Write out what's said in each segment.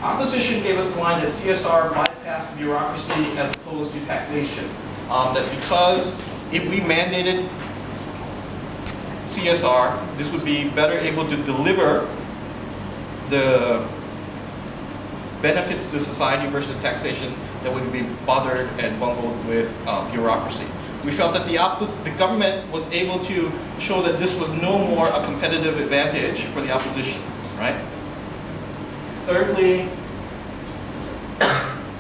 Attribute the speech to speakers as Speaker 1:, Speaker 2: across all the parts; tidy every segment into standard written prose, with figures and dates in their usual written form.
Speaker 1: Opposition gave us the line that CSR bypassed bureaucracy as opposed to taxation. That because if we mandated CSR, this would be better able to deliver the benefits to society versus taxation that would be bothered and bungled with bureaucracy. We felt that the government was able to show that this was no more a competitive advantage for the opposition, right? Thirdly,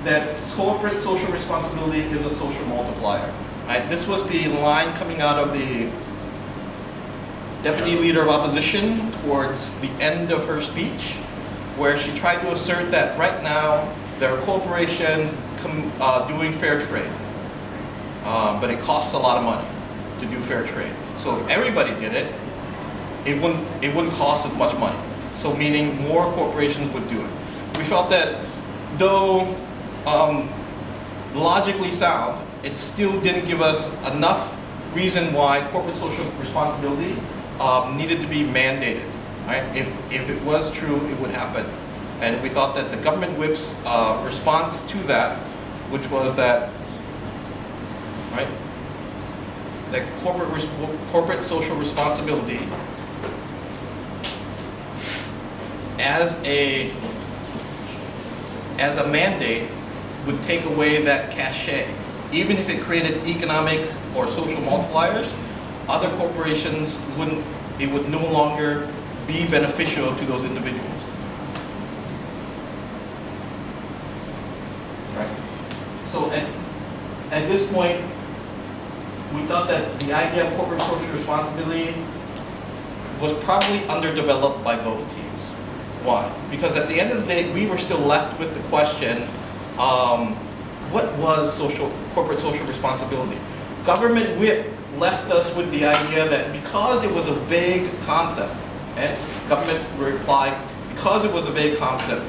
Speaker 1: that corporate social responsibility is a social multiplier, right? This was the line coming out of the Deputy Leader of Opposition towards the end of her speech, where she tried to assert that right now there are corporations doing fair trade. But it costs a lot of money to do fair trade. So if everybody did it, it wouldn't cost as much money. So meaning more corporations would do it. We felt that though logically sound, it still didn't give us enough reason why corporate social responsibility needed to be mandated. Right? If it was true, it would happen. And we thought that the government whip's response to that, which was that, right, that corporate social responsibility as a mandate would take away that cachet. Even if it created economic or social multipliers, other corporations it would no longer be beneficial to those individuals. Right. So at this point, we thought that the idea of corporate social responsibility was probably underdeveloped by both teams. Why? Because at the end of the day, we were still left with the question, what was corporate social responsibility? Government whip left us with the idea that because it was a vague concept, and government replied, because it was a vague concept,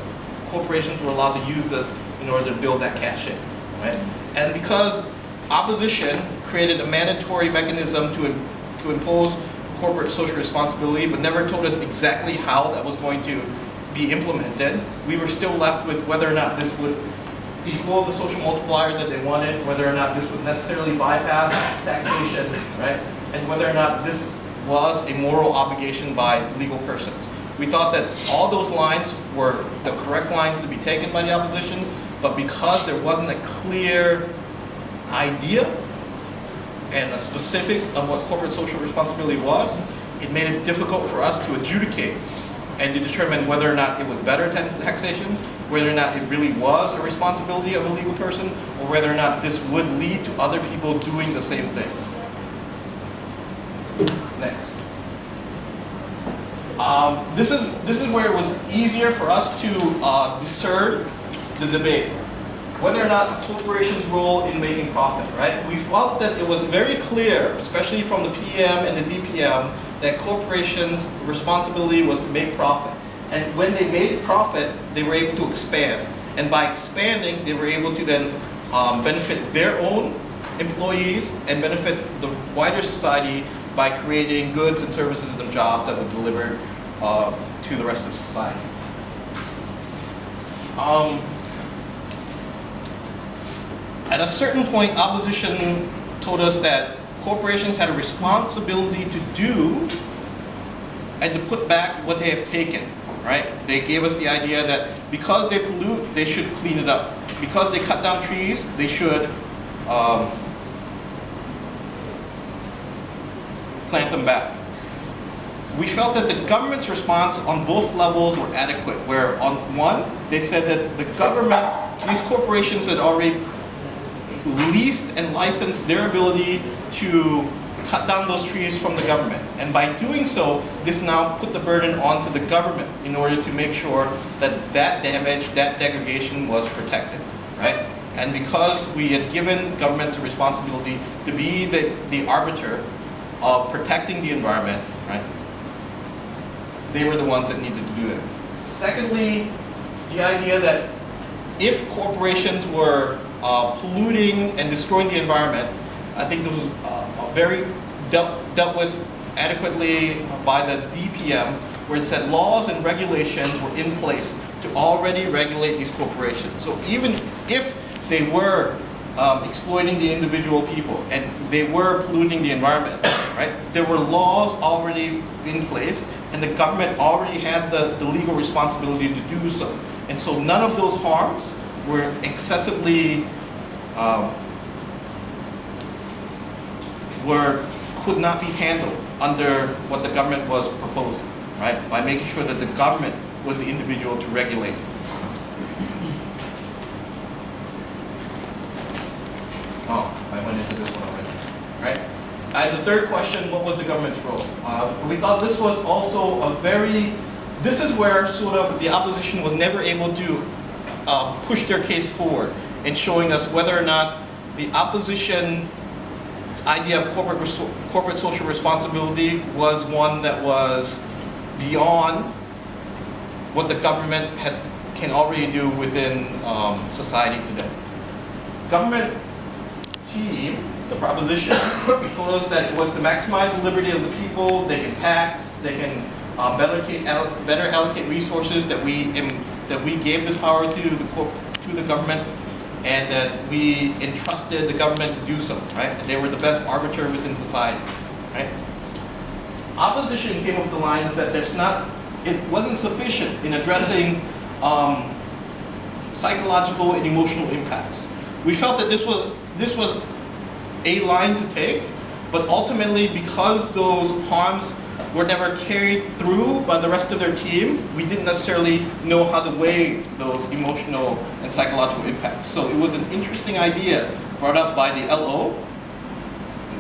Speaker 1: corporations were allowed to use this in order to build that cachet, right? And because opposition created a mandatory mechanism to impose corporate social responsibility, but never told us exactly how that was going to be implemented, we were still left with whether or not this would equal the social multiplier that they wanted, whether or not this would necessarily bypass taxation, right? And whether or not this was a moral obligation by legal persons. We thought that all those lines were the correct lines to be taken by the opposition, but because there wasn't a clear idea and a specific of what corporate social responsibility was, it made it difficult for us to adjudicate and to determine whether or not it was better taxation, whether or not it really was a responsibility of a legal person, or whether or not this would lead to other people doing the same thing. Next. This is where it was easier for us to discern the debate. Whether or not a corporation's role in making profit, right? We felt that it was very clear, especially from the PM and the DPM, that corporations' responsibility was to make profit. And when they made profit, they were able to expand. And by expanding, they were able to then benefit their own employees and benefit the wider society by creating goods and services and jobs that would deliver to the rest of society. At a certain point, opposition told us that corporations had a responsibility to do and to put back what they have taken, right? They gave us the idea that because they pollute, they should clean it up. Because they cut down trees, they should plant them back. We felt that the government's response on both levels were adequate, where on one, they said that the government, these corporations had already leased and licensed their ability to cut down those trees from the government. And by doing so, this now put the burden onto the government in order to make sure that that damage, that degradation was protected, right? And because we had given governments a responsibility to be the arbiter of protecting the environment, right? They were the ones that needed to do it. Secondly, the idea that if corporations were polluting and destroying the environment, I think this was very dealt with adequately by the DPM, where it said laws and regulations were in place to already regulate these corporations. So even if they were exploiting the individual people and they were polluting the environment, right? There were laws already in place and the government already had the legal responsibility to do so. And so none of those harms were excessively, could not be handled under what the government was proposing, right? By making sure that the government was the individual to regulate. Oh, I went into this one already, right? And the third question, what was the government's role? We thought this was also this is where sort of the opposition was never able to push their case forward in showing us whether or not the opposition's idea of corporate social responsibility was one that was beyond what the government can already do within society today. Government team, the proposition, told us that it was to maximize the liberty of the people. They can tax, they can better allocate resources that we gave this power to the government, and that we entrusted the government to do so, right? And they were the best arbiter within society, right? Opposition came up with the line is that it wasn't sufficient in addressing psychological and emotional impacts. We felt that this was a line to take, but ultimately because those harms were never carried through by the rest of their team, we didn't necessarily know how to weigh those emotional and psychological impacts. So it was an interesting idea brought up by the LO,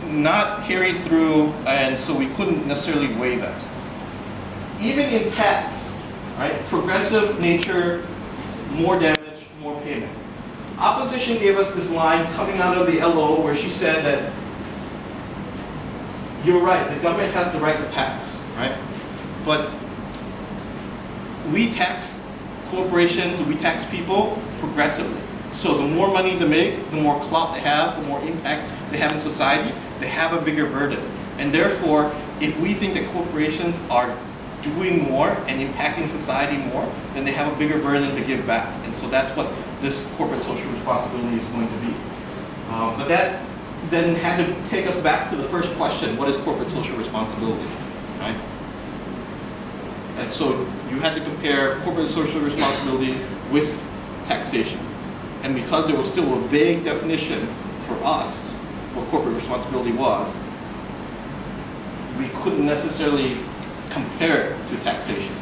Speaker 1: not carried through, and so we couldn't necessarily weigh that. Even in tax, right, progressive nature, more damage, more payment. Opposition gave us this line coming out of the LO where she said that you're right, the government has the right to tax, right? But we tax corporations, we tax people progressively. So the more money they make, the more clout they have, the more impact they have in society, they have a bigger burden. And therefore, if we think that corporations are doing more and impacting society more, then they have a bigger burden to give back. And so that's what this corporate social responsibility is going to be. But that then had to take us back to the first question, what is corporate social responsibility, right? And so you had to compare corporate social responsibility with taxation. And because there was still a vague definition for us, what corporate responsibility was, we couldn't necessarily compare it to taxation.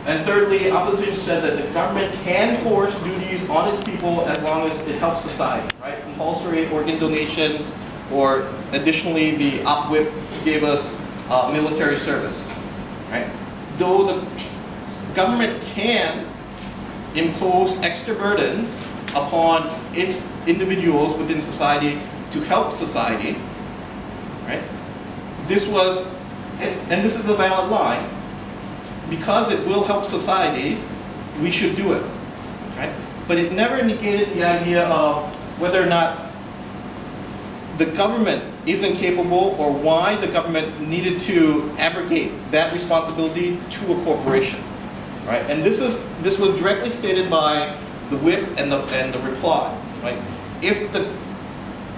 Speaker 1: And thirdly, opposition said that the government can force duties on its people as long as it helps society, right? Compulsory organ donations, or additionally, the OPWIP gave us military service, right? Though the government can impose extra burdens upon its individuals within society to help society, right? This was, and this is a valid line, because it will help society, we should do it, right? But it never negated the idea of whether or not the government isn't capable or why the government needed to abrogate that responsibility to a corporation, right? And this was directly stated by the whip and the reply, right? If the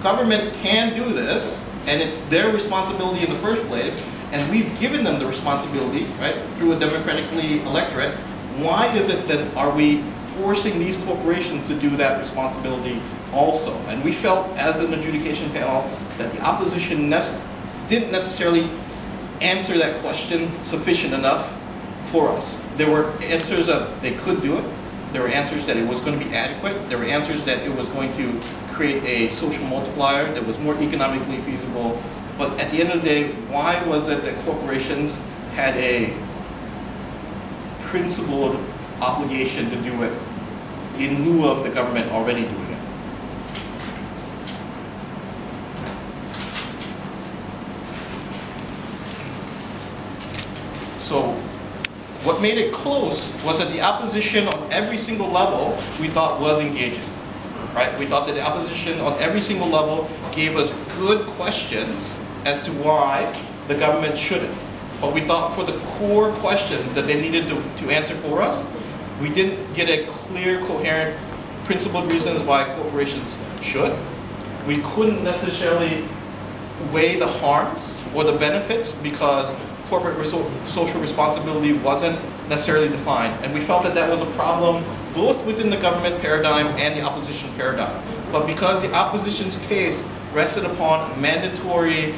Speaker 1: government can do this, and it's their responsibility in the first place, and we've given them the responsibility, right, through a democratically electorate, why is it that are we forcing these corporations to do that responsibility also? And we felt as an adjudication panel that the opposition didn't necessarily answer that question sufficient enough for us. There were answers that they could do it. There were answers that it was going to be adequate. There were answers that it was going to create a social multiplier that was more economically feasible. But at the end of the day, why was it that corporations had a principled obligation to do it in lieu of the government already doing it? So what made it close was that the opposition on every single level we thought was engaging, right? We thought that the opposition on every single level gave us good questions as to why the government shouldn't. But we thought for the core questions that they needed to answer for us, we didn't get a clear, coherent, principled reasons why corporations should. We couldn't necessarily weigh the harms or the benefits because corporate social responsibility wasn't necessarily defined. And we felt that that was a problem both within the government paradigm and the opposition paradigm. But because the opposition's case rested upon mandatory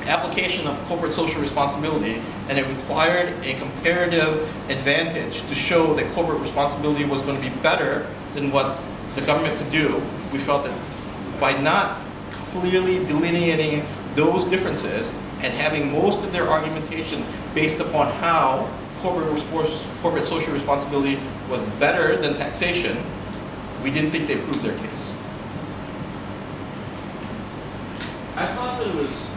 Speaker 1: application of corporate social responsibility, and it required a comparative advantage to show that corporate responsibility was going to be better than what the government could do, we felt that by not clearly delineating those differences and having most of their argumentation based upon how corporate social responsibility was better than taxation, we didn't think they proved their case.
Speaker 2: I thought that it was